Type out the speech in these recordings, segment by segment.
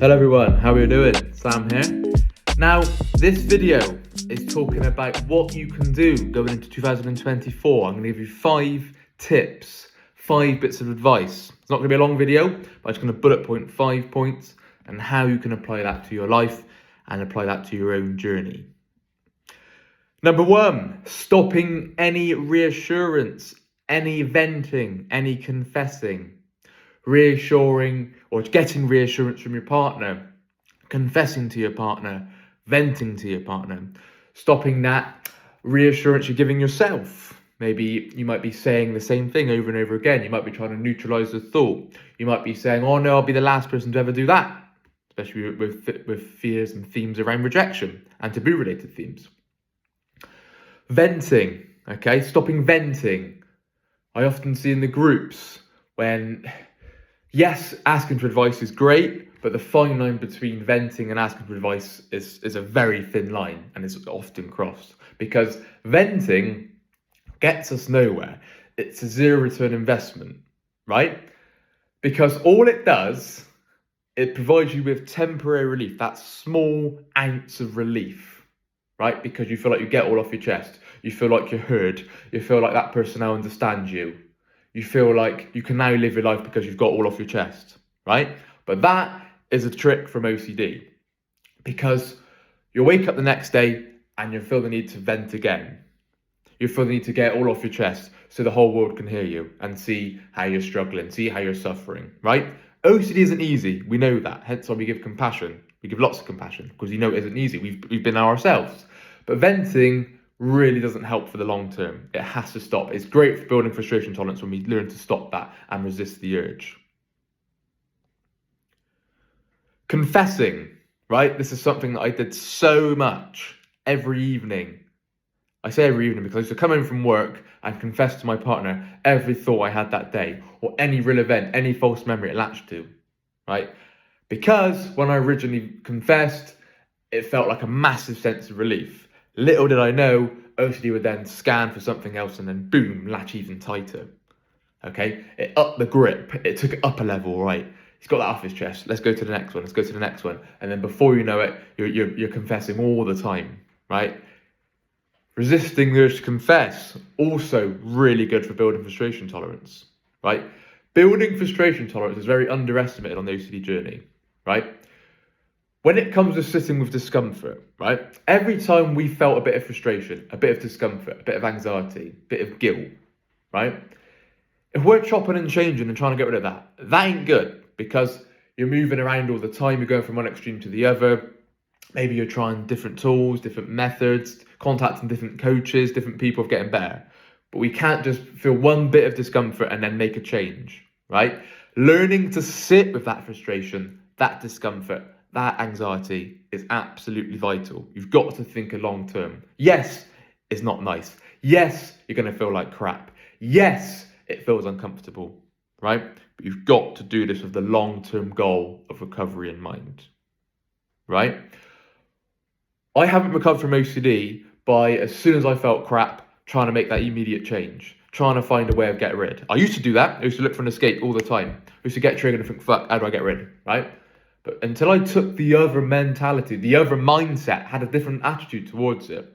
Hello everyone, how are you doing? Sam here. Now, this video is talking about what you can do going into 2024. I'm going to give you 5 tips, 5 bits of advice. It's not going to be a long video, but I'm just going to bullet point 5 points and how you can apply that to your life and apply that to your own journey. Number 1, stopping any reassurance, any venting, any confessing. Reassuring or getting reassurance from your partner, confessing to your partner, venting to your partner, stopping that reassurance you're giving yourself. Maybe you might be saying the same thing over and over again. You might be trying to neutralize the thought. You might be saying, oh no, I'll be the last person to ever do that, especially with fears and themes around rejection and taboo related themes. Venting, okay, stopping venting. I often see in the groups when yes, asking for advice is great, but the fine line between venting and asking for advice is a very thin line, and it's often crossed. Because venting gets us nowhere. It's a zero return investment, right? Because all it does, it provides you with temporary relief, that small ounce of relief, right? Because you feel like you get all off your chest. You feel like you're heard. You feel like that person now understands you. You feel like you can now live your life because you've got all off your chest, right? But that is a trick from OCD, because you'll wake up the next day and you'll feel the need to vent again. You feel the need to get all off your chest so the whole world can hear you and see how you're struggling, see how you're suffering, right? OCD isn't easy. We know that. Hence why we give compassion. We give lots of compassion because you know it isn't easy. We've been there ourselves. But venting really doesn't help for the long term. It has to stop. It's great for building frustration tolerance when we learn to stop that and resist the urge. Confessing, right? This is something that I did so much every evening. I say every evening because I used to come home from work and confess to my partner every thought I had that day, or any real event, any false memory it latched to, right? Because when I originally confessed, it felt like a massive sense of relief. Little did I know, OCD would then scan for something else and then boom, latch even tighter. Okay, it upped the grip, it took it up a level, right? He's got that off his chest. Let's go to the next one. Let's go to the next one. And then before you know it, you're confessing all the time, right? Resisting the urge to confess, also really good for building frustration tolerance, right? Building frustration tolerance is very underestimated on the OCD journey, right? When it comes to sitting with discomfort, right? Every time we felt a bit of frustration, a bit of discomfort, a bit of anxiety, a bit of guilt, right? If we're chopping and changing and trying to get rid of that, that ain't good, because you're moving around all the time. You're going from one extreme to the other. Maybe you're trying different tools, different methods, contacting different coaches, different people of getting better. But we can't just feel one bit of discomfort and then make a change, right? Learning to sit with that frustration, that discomfort, that anxiety is absolutely vital. You've got to think a long term. Yes, it's not nice. Yes, you're going to feel like crap. Yes, it feels uncomfortable, right? But you've got to do this with the long-term goal of recovery in mind, right? I haven't recovered from OCD by, as soon as I felt crap, trying to make that immediate change, trying to find a way of getting rid. I used to do that. I used to look for an escape all the time. I used to get triggered and think, fuck, how do I get rid, right? But until I took the other mentality, the other mindset, had a different attitude towards it,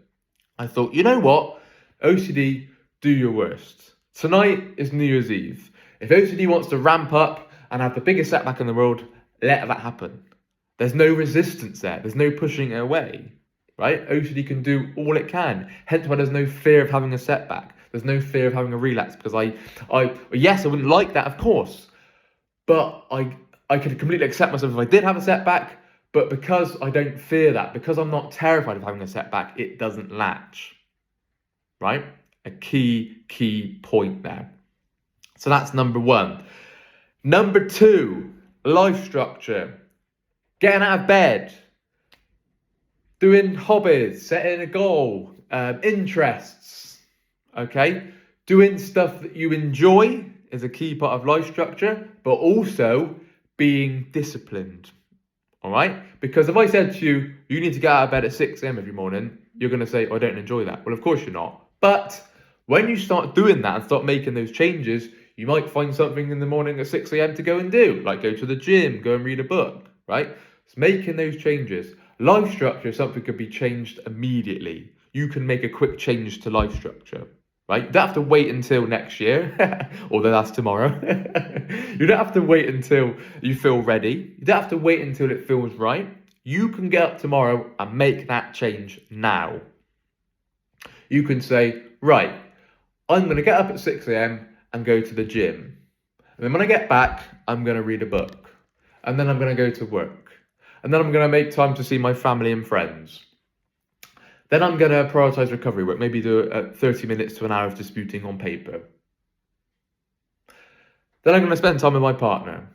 I thought, you know what? OCD, do your worst. Tonight is New Year's Eve. If OCD wants to ramp up and have the biggest setback in the world, let that happen. There's no resistance there. There's no pushing it away, right? OCD can do all it can. Hence why there's no fear of having a setback. There's no fear of having a relapse, because yes, I wouldn't like that, of course, but I could completely accept myself if I did have a setback, but because I don't fear that, because I'm not terrified of having a setback, it doesn't latch, right? A key point there. So that's number 1. Number 2, life structure. Getting out of bed, doing hobbies, setting a goal, interests, okay? Doing stuff that you enjoy is a key part of life structure, but also being disciplined, all right? Because if I said to you, you need to get out of bed at 6 a.m. every morning, you're going to say, I don't enjoy that. Well, of course you're not. But when you start doing that and start making those changes, you might find something in the morning at 6 a.m. to go and do, like go to the gym, go and read a book, right? It's making those changes. Life structure is something that could be changed immediately. You can make a quick change to life structure, right? You don't have to wait until next year, although that's tomorrow. You don't have to wait until you feel ready. You don't have to wait until it feels right. You can get up tomorrow and make that change now. You can say, right, I'm going to get up at 6 a.m. and go to the gym. And then when I get back, I'm going to read a book. And then I'm going to go to work. And then I'm going to make time to see my family and friends. Then I'm going to prioritize recovery work, maybe do 30 minutes to an hour of disputing on paper. Then I'm going to spend time with my partner.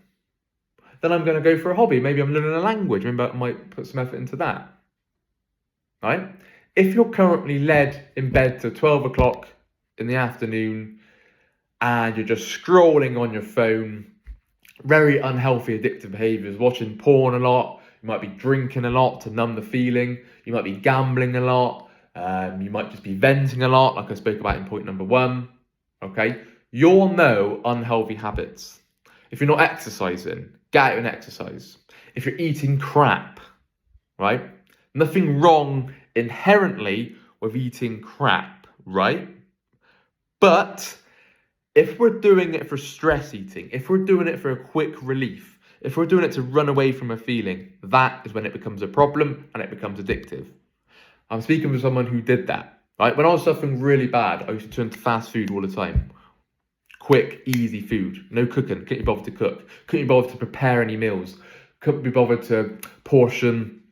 Then I'm going to go for a hobby. Maybe I'm learning a language. Maybe I might put some effort into that. Right? If you're currently led in bed till 12 o'clock in the afternoon and you're just scrolling on your phone, very unhealthy addictive behaviors, watching porn a lot, you might be drinking a lot to numb the feeling, you might be gambling a lot, you might just be venting a lot, like I spoke about in point number 1, okay? You'll know unhealthy habits. If you're not exercising, get out and exercise. If you're eating crap, right? Nothing wrong inherently with eating crap, right? But if we're doing it for stress eating, if we're doing it for a quick relief, if we're doing it to run away from a feeling, that is when it becomes a problem and it becomes addictive. I'm speaking with someone who did that, right? When I was suffering really bad, I used to turn to fast food all the time. Quick, easy food, no cooking, couldn't be bothered to cook, couldn't be bothered to prepare any meals, couldn't be bothered to portion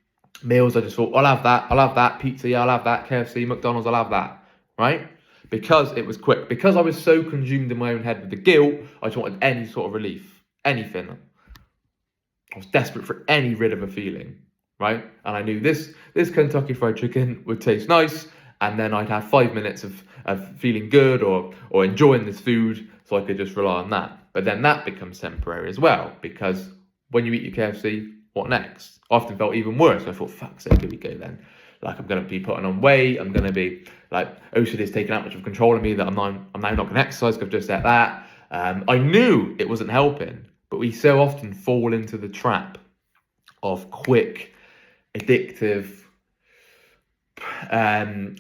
meals. I just thought, I'll have that, pizza, yeah, I'll have that, KFC, McDonald's, I'll have that, right? Because it was quick, because I was so consumed in my own head with the guilt, I just wanted any sort of relief, anything. I was desperate for any rid of a feeling, right? And I knew this Kentucky Fried Chicken would taste nice, and then I'd have 5 minutes of feeling good or enjoying this food, so I could just rely on that. But then that becomes temporary as well, because when you eat your KFC, what next? I often felt even worse. I thought, fuck's sake, here we go then. Like, I'm going to be putting on weight. I'm going to be, like, OCD is taking out much of control of me that I'm now not going to exercise because I've just said that. I knew it wasn't helping, but we so often fall into the trap of quick, addictive,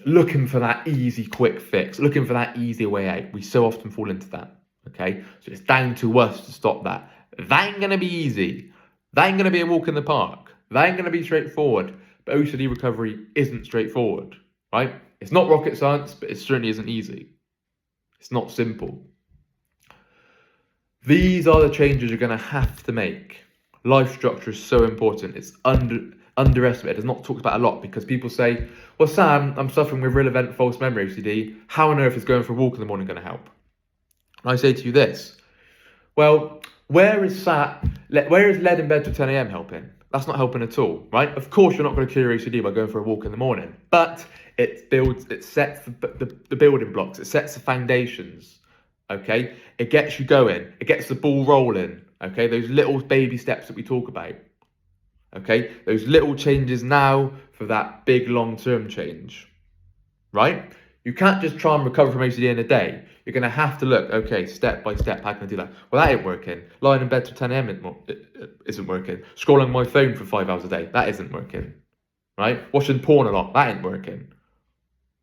looking for that easy, quick fix, looking for that easy way out. We so often fall into that, okay? So it's down to us to stop that. That ain't going to be easy. That ain't going to be a walk in the park. That ain't going to be straightforward. But OCD recovery isn't straightforward, right? It's not rocket science, but it certainly isn't easy. It's not simple. These are the changes you're going to have to make. Life structure is so important. It's underestimated. It's not talked about a lot because people say, well, Sam, I'm suffering with real event false memory OCD. How on earth is going for a walk in the morning going to help? And I say to you this. Well, where is led in bed till 10 a.m. helping? That's not helping at all, right? Of course, you're not going to cure OCD by going for a walk in the morning, but it sets the building blocks. It sets the foundations, okay? It gets you going. It gets the ball rolling, okay? Those little baby steps that we talk about, okay? Those little changes now for that big long-term change, right? You can't just try and recover from OCD in a day. You're going to have to look, okay, step by step, how can I do that? Well, that ain't working. Lying in bed till 10 a.m. isn't working. Scrolling my phone for 5 hours a day, that isn't working, right? Watching porn a lot, that ain't working,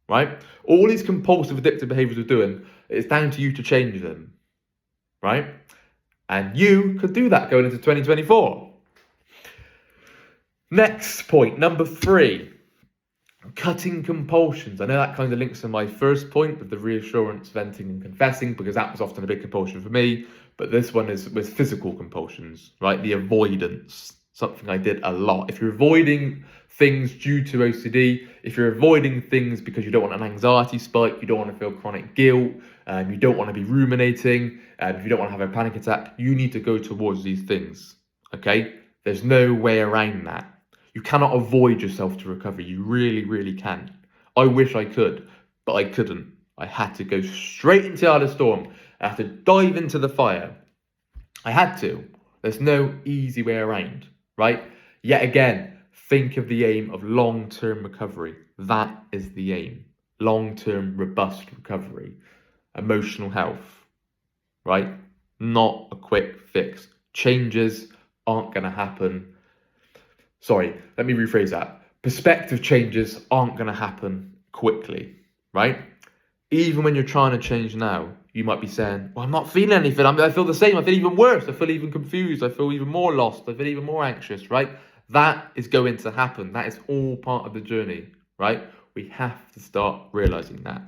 right? All these compulsive addictive behaviors we're doing, it's down to you to change them, right? And you could do that going into 2024. Next point, number 3. Cutting compulsions. I know that kind of links to my first point with the reassurance, venting and confessing, because that was often a big compulsion for me. But this one is with physical compulsions, right? The avoidance, something I did a lot. If you're avoiding things due to OCD, if you're avoiding things because you don't want an anxiety spike, you don't want to feel chronic guilt, you don't want to be ruminating, if you don't want to have a panic attack, you need to go towards these things, okay? There's no way around that. You cannot avoid yourself to recovery. You really, really can't. I wish I could, but I couldn't. I had to go straight into the eye of the storm. I had to dive into the fire. I had to. There's no easy way around, right? Yet again, think of the aim of long-term recovery. That is the aim. Long-term, robust recovery. Emotional health, right? Not a quick fix. Changes aren't going to happen Sorry, let me rephrase that. Perspective changes aren't going to happen quickly, right? Even when you're trying to change now, you might be saying, well, I'm not feeling anything. I feel the same. I feel even worse. I feel even confused. I feel even more lost. I feel even more anxious, right? That is going to happen. That is all part of the journey, right? We have to start realizing that.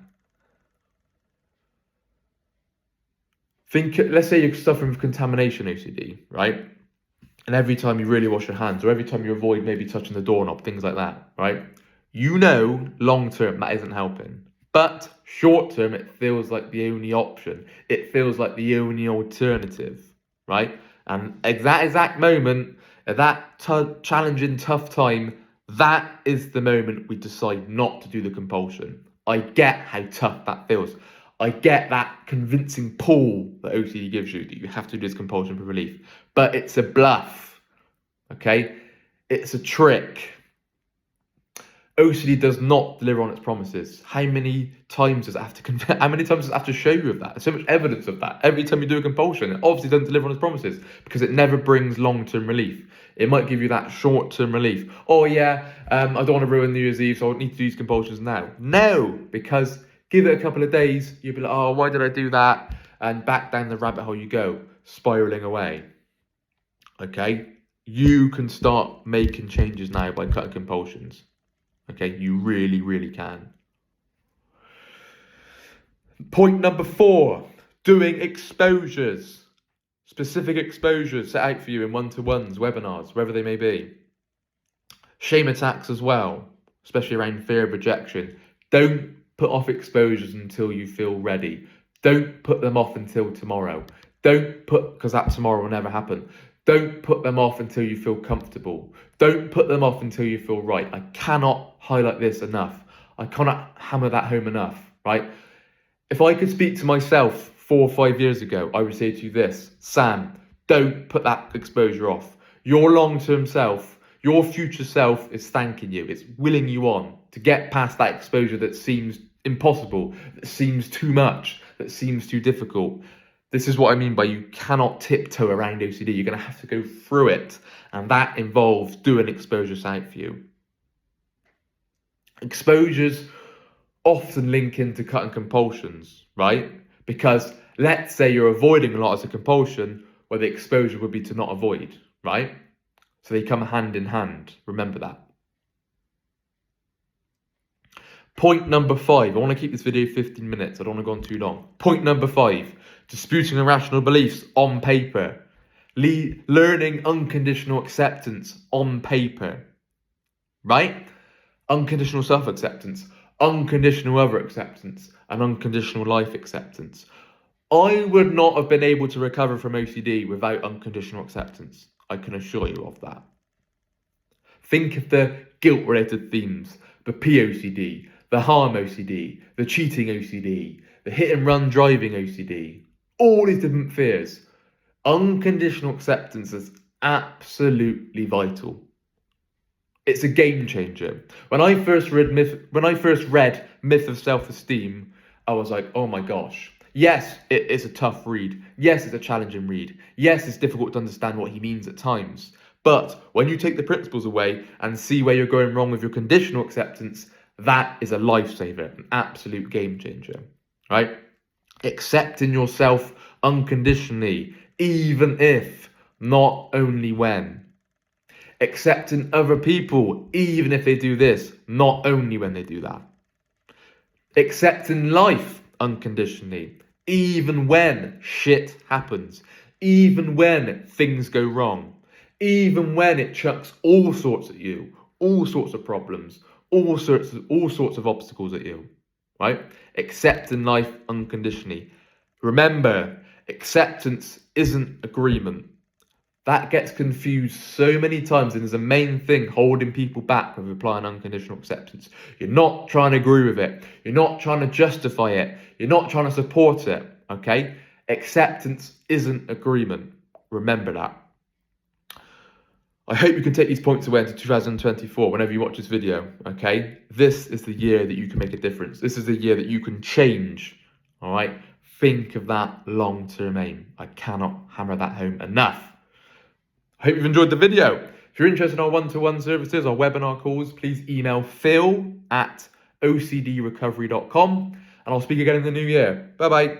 Let's say you're suffering from contamination OCD, right? And every time you really wash your hands, or every time you avoid maybe touching the doorknob, things like that, right? You know, long term, that isn't helping. But short term, it feels like the only option. It feels like the only alternative, right? And at that exact moment, at that challenging, tough time, that is the moment we decide not to do the compulsion. I get how tough that feels. I get that convincing pull that OCD gives you, that you have to do this compulsion for relief. But it's a bluff, okay? It's a trick. OCD does not deliver on its promises. How many times does it have to how many times does it have to show you of that? There's so much evidence of that. Every time you do a compulsion, it obviously doesn't deliver on its promises because it never brings long-term relief. It might give you that short-term relief. Oh yeah, I don't want to ruin New Year's Eve, so I need to do these compulsions now. No, because give it a couple of days, you'll be like, oh, why did I do that? And back down the rabbit hole you go, spiraling away. Okay? You can start making changes now by cutting compulsions. Okay? You really, really can. Point number 4, doing exposures. Specific exposures set out for you in one-to-ones, webinars, wherever they may be. Shame attacks as well, especially around fear of rejection. Don't put off exposures until you feel ready. Don't put them off until tomorrow. Because that tomorrow will never happen. Don't put them off until you feel comfortable. Don't put them off until you feel right. I cannot highlight this enough. I cannot hammer that home enough, right? If I could speak to myself 4 or 5 years ago, I would say to you this: Sam, don't put that exposure off. Your long-term self, your future self is thanking you. It's willing you on to get past that exposure that seems impossible, that seems too much, that seems too difficult. This is what I mean by you cannot tiptoe around OCD. You're going to have to go through it. And that involves doing exposures out for you. Exposures often link into cutting compulsions, right? Because let's say you're avoiding a lot as a compulsion, where the exposure would be to not avoid, right? So they come hand in hand. Remember that. Point number 5. I want to keep this video 15 minutes. I don't want to go on too long. Point number 5. Disputing irrational beliefs on paper. Learning unconditional acceptance on paper. Right? Unconditional self-acceptance. Unconditional other acceptance. And unconditional life acceptance. I would not have been able to recover from OCD without unconditional acceptance. I can assure you of that. Think of the guilt-related themes. The POCD. The harm OCD. The cheating OCD. The hit-and-run driving OCD. All these different fears. Unconditional acceptance is absolutely vital. It's a game changer. When I first read Myth of Self-Esteem, I was like, oh my gosh. Yes, it is a tough read. Yes, it's a challenging read. Yes, it's difficult to understand what he means at times. But when you take the principles away and see where you're going wrong with your conditional acceptance, that is a lifesaver, an absolute game changer, right? Accepting yourself unconditionally, even if, not only when. Accepting other people, even if they do this, not only when they do that. Accepting life unconditionally, even when shit happens, even when things go wrong, even when it chucks all sorts at you, all sorts of problems, all sorts of obstacles at you, right? Accepting life unconditionally. Remember, acceptance isn't agreement. That gets confused so many times, and is a main thing holding people back with applying unconditional acceptance. You're not trying to agree with it. You're not trying to justify it. You're not trying to support it, okay? Acceptance isn't agreement. Remember that. I hope you can take these points away into 2024 whenever you watch this video, okay? This is the year that you can make a difference. This is the year that you can change, all right? Think of that long-term aim. I cannot hammer that home enough. I hope you've enjoyed the video. If If you're interested in our one-to-one services, our webinar calls, please email phil@ocdrecovery.com, and I'll speak again in the new year. Bye-bye.